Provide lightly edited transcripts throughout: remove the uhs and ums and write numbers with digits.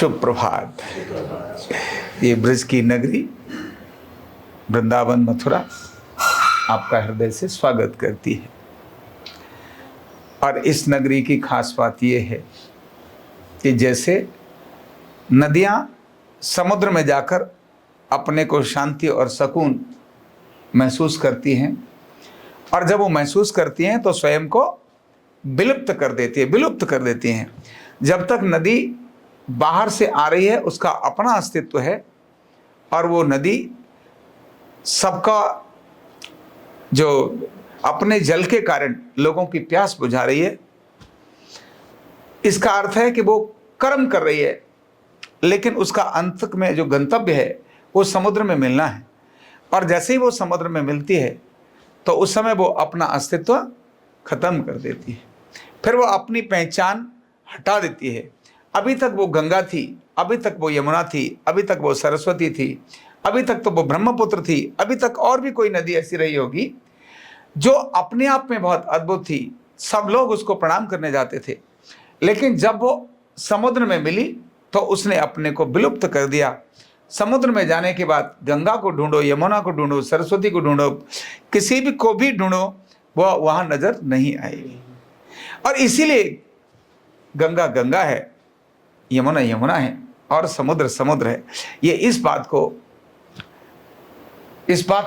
शुभ प्रभात। ये ब्रज की नगरी वृंदावन मथुरा आपका हृदय से स्वागत करती है। और इस नगरी की खास बात यह है कि जैसे नदियां समुद्र में जाकर अपने को शांति और सुकून महसूस करती हैं, और जब वो महसूस करती हैं तो स्वयं को विलुप्त कर देती हैं। जब तक नदी बाहर से आ रही है उसका अपना अस्तित्व है, और वो नदी सबका जो अपने जल के कारण लोगों की प्यास बुझा रही है, इसका अर्थ है कि वो कर्म कर रही है, लेकिन उसका अंत में जो गंतव्य है वो समुद्र में मिलना है। और जैसे ही वो समुद्र में मिलती है तो उस समय वो अपना अस्तित्व खत्म कर देती है, फिर वो अपनी पहचान हटा देती है। अभी तक वो गंगा थी, अभी तक वो यमुना थी, अभी तक वो सरस्वती थी, अभी तक तो वो ब्रह्मपुत्र थी, अभी तक और भी कोई नदी ऐसी रही होगी जो अपने आप में बहुत अद्भुत थी। सब लोग उसको प्रणाम करने जाते थे, लेकिन जब वो समुद्र में मिली तो उसने अपने को विलुप्त कर दिया। समुद्र में जाने के बाद गंगा को ढूंढो, यमुना को ढूंढो, सरस्वती को ढूंढो, किसी भी को भी ढूंढो, वो वहां नजर नहीं आएगी। और इसीलिए गंगा गंगा है, यमुना यमुना है, और समुद्र समुद्र है। ये इस बात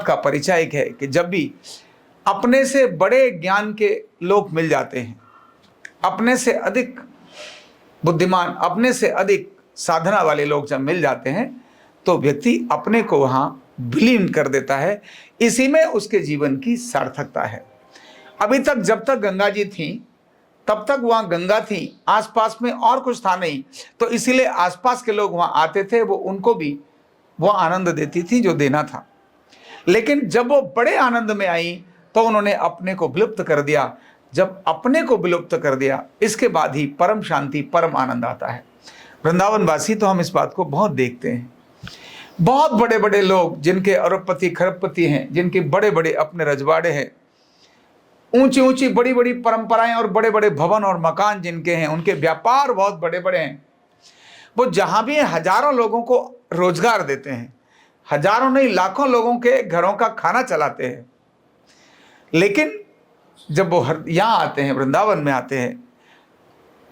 का परिचायक है कि जब भी अपने से बड़े ज्ञान के लोग मिल जाते हैं, अपने से अधिक बुद्धिमान, अपने से अधिक साधना वाले लोग जब मिल जाते हैं तो व्यक्ति अपने को वहां विलीन कर देता है। इसी में उसके जीवन की सार्थकता है। अभी तक जब तक गंगा जी थी तब तक वहां गंगा थी, आसपास में और कुछ था नहीं, तो इसीलिए आसपास के लोग वहां आते थे, वो उनको भी वो आनंद देती थी जो देना था। लेकिन जब वो बड़े आनंद में आई तो उन्होंने अपने को विलुप्त कर दिया। जब अपने को विलुप्त कर दिया, इसके बाद ही परम शांति, परम आनंद आता है। वृंदावन वासी तो हम इस बात को बहुत देखते हैं। बहुत बड़े बड़े लोग जिनके अरबपति खरबपति हैं, जिनके बड़े बड़े अपने रजवाड़े हैं, ऊंची ऊंची बड़ी बड़ी परंपराएं और बड़े बड़े भवन और मकान जिनके हैं, उनके व्यापार बहुत बड़े बड़े हैं, वो जहां भी हजारों लोगों को रोजगार देते हैं, हजारों नहीं लाखों लोगों के घरों का खाना चलाते हैं। लेकिन जब वो यहाँ आते हैं, वृंदावन में आते हैं,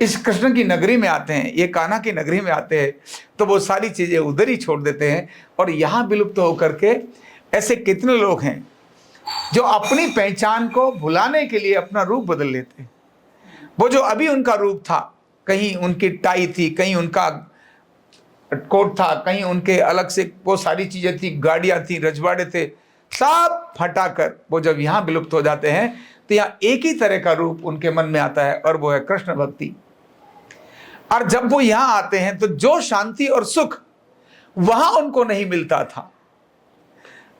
इस कृष्ण की नगरी में आते हैं, ये कान्हा की नगरी में आते हैं, तो वो सारी चीजें उधर ही छोड़ देते हैं और यहाँ विलुप्त होकर के ऐसे कितने लोग हैं जो अपनी पहचान को भुलाने के लिए अपना रूप बदल लेते हैं। वो जो अभी उनका रूप था, कहीं उनकी टाई थी, कहीं उनका कोट था, कहीं उनके अलग से वो सारी चीजें थी, गाड़ियां थी, रजवाड़े थे, सब हटाकर वो जब यहाँ विलुप्त हो जाते हैं तो यहाँ एक ही तरह का रूप उनके मन में आता है, और वो है कृष्ण भक्ति। और जब वो यहाँ आते हैं तो जो शांति और सुख वहां उनको नहीं मिलता था,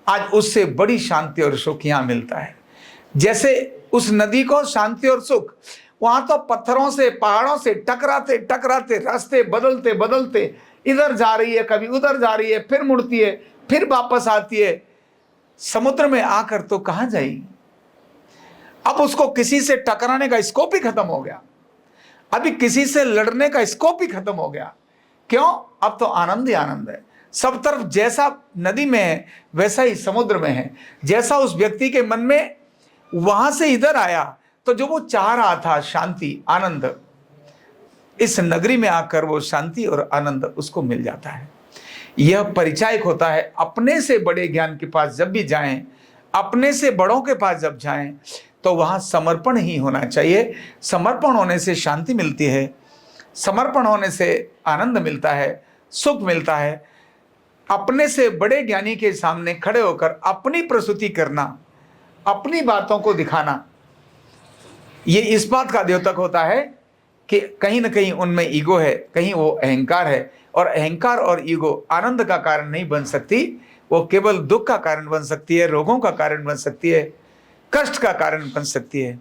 आज उससे बड़ी शांति और सुख यहां मिलता है। जैसे उस नदी को शांति और सुख, वहां तो पत्थरों से, पहाड़ों से टकराते टकराते, रास्ते बदलते बदलते इधर जा रही है, कभी उधर जा रही है, फिर मुड़ती है, फिर वापस आती है। समुद्र में आकर तो कहां जाएगी? अब उसको किसी से टकराने का स्कोप ही खत्म हो गया, अभी किसी से लड़ने का स्कोप ही खत्म हो गया। क्यों? अब तो आनंद ही आनंद है। सब तरफ जैसा नदी में है वैसा ही समुद्र में है। जैसा उस व्यक्ति के मन में वहां से इधर आया, तो जो वो चाह रहा था शांति आनंद, इस नगरी में आकर वो शांति और आनंद उसको मिल जाता है। यह परिचायक होता है। अपने से बड़े ज्ञान के पास जब भी जाएं, अपने से बड़ों के पास जब जाएं, तो वहां समर्पण ही होना चाहिए। समर्पण होने से शांति मिलती है, समर्पण होने से आनंद मिलता है, सुख मिलता है। अपने से बड़े ज्ञानी के सामने खड़े होकर अपनी प्रस्तुति करना, अपनी बातों को दिखाना, ये इस बात का द्योतक होता है कि कहीं ना कहीं उनमें ईगो है, कहीं वो अहंकार है। और अहंकार और ईगो आनंद का कारण नहीं बन सकती, वो केवल दुख का कारण बन सकती है, रोगों का कारण बन सकती है, कष्ट का कारण बन सकती है।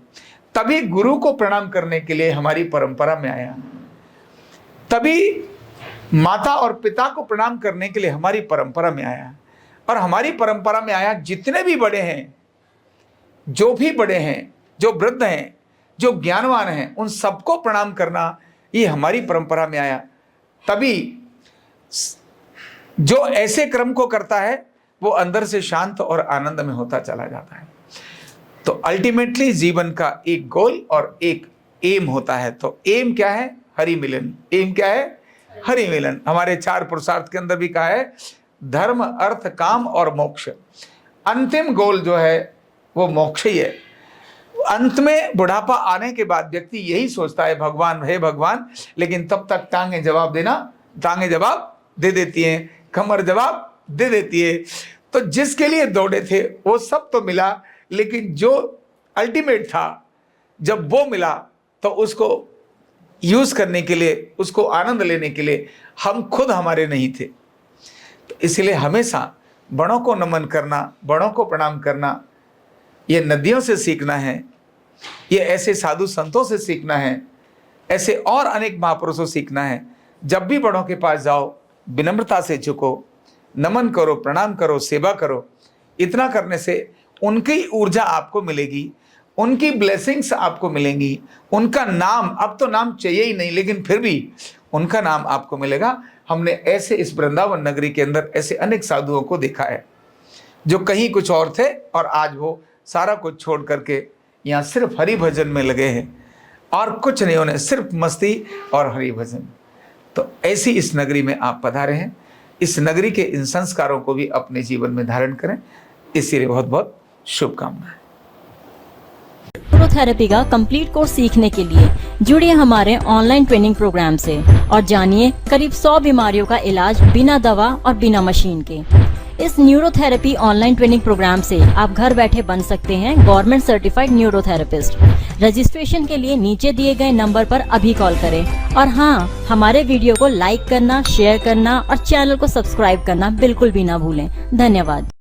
तभी गुरु को प्रणाम करने के लिए हमारी परंपरा में आया, तभी माता और पिता को प्रणाम करने के लिए हमारी परंपरा में आया। और हमारी परंपरा में आया जितने भी बड़े हैं, जो भी बड़े हैं, जो वृद्ध हैं, जो ज्ञानवान हैं, उन सबको प्रणाम करना, ये हमारी परंपरा में आया। तभी जो ऐसे क्रम को करता है वो अंदर से शांत और आनंद में होता चला जाता है। तो अल्टीमेटली जीवन का एक गोल और एक एम होता है। तो एम क्या है? हरि मिलन। एम क्या है? हरि मिलन। हमारे 4 पुरुषार्थ के अंदर भी कहा है धर्म, अर्थ, काम और मोक्ष। अंतिम गोल जो है वो मोक्ष ही है। अंत में बुढ़ापा आने के बाद व्यक्ति यही सोचता है भगवान, हे भगवान, लेकिन तब तक टांगे जवाब दे देती हैं, कमर जवाब दे देती है। तो जिसके लिए दौड़े थे वो सब तो मिला, लेकिन जो अल्टीमेट था जब वो मिला तो उसको यूज करने के लिए, उसको आनंद लेने के लिए हम खुद हमारे नहीं थे। तो इसलिए हमेशा बड़ों को नमन करना, बड़ों को प्रणाम करना, ये नदियों से सीखना है, ये ऐसे साधु संतों से सीखना है, ऐसे और अनेक महापुरुषों से सीखना है। जब भी बड़ों के पास जाओ विनम्रता से झुको, नमन करो, प्रणाम करो, सेवा करो। इतना करने से उनकी ऊर्जा आपको मिलेगी, उनकी ब्लेसिंग्स आपको मिलेंगी, उनका नाम, अब तो नाम चाहिए ही नहीं, लेकिन फिर भी उनका नाम आपको मिलेगा। हमने ऐसे इस वृंदावन नगरी के अंदर ऐसे अनेक साधुओं को देखा है जो कहीं कुछ और थे और आज वो सारा कुछ छोड़ करके यहाँ सिर्फ हरि भजन में लगे हैं और कुछ नहीं, उन्हें सिर्फ मस्ती और हरि भजन। तो ऐसी इस नगरी में आप पधारे हैं। इस नगरी के इन संस्कारों को भी अपने जीवन में धारण करें। इसलिए बहुत बहुत शुभकामनाएं। न्यूरोथेरेपी का कंप्लीट कोर्स सीखने के लिए जुड़िए हमारे ऑनलाइन ट्रेनिंग प्रोग्राम से और जानिए करीब 100 बीमारियों का इलाज बिना दवा और बिना मशीन के। इस न्यूरोथेरेपी ऑनलाइन ट्रेनिंग प्रोग्राम से आप घर बैठे बन सकते हैं गवर्नमेंट सर्टिफाइड न्यूरोथेरेपिस्ट। रजिस्ट्रेशन के लिए नीचे दिए गए नंबर पर अभी कॉल करें। और हाँ, हमारे वीडियो को लाइक करना, शेयर करना और चैनल को सब्सक्राइब करना बिल्कुल भी ना भूलें। धन्यवाद।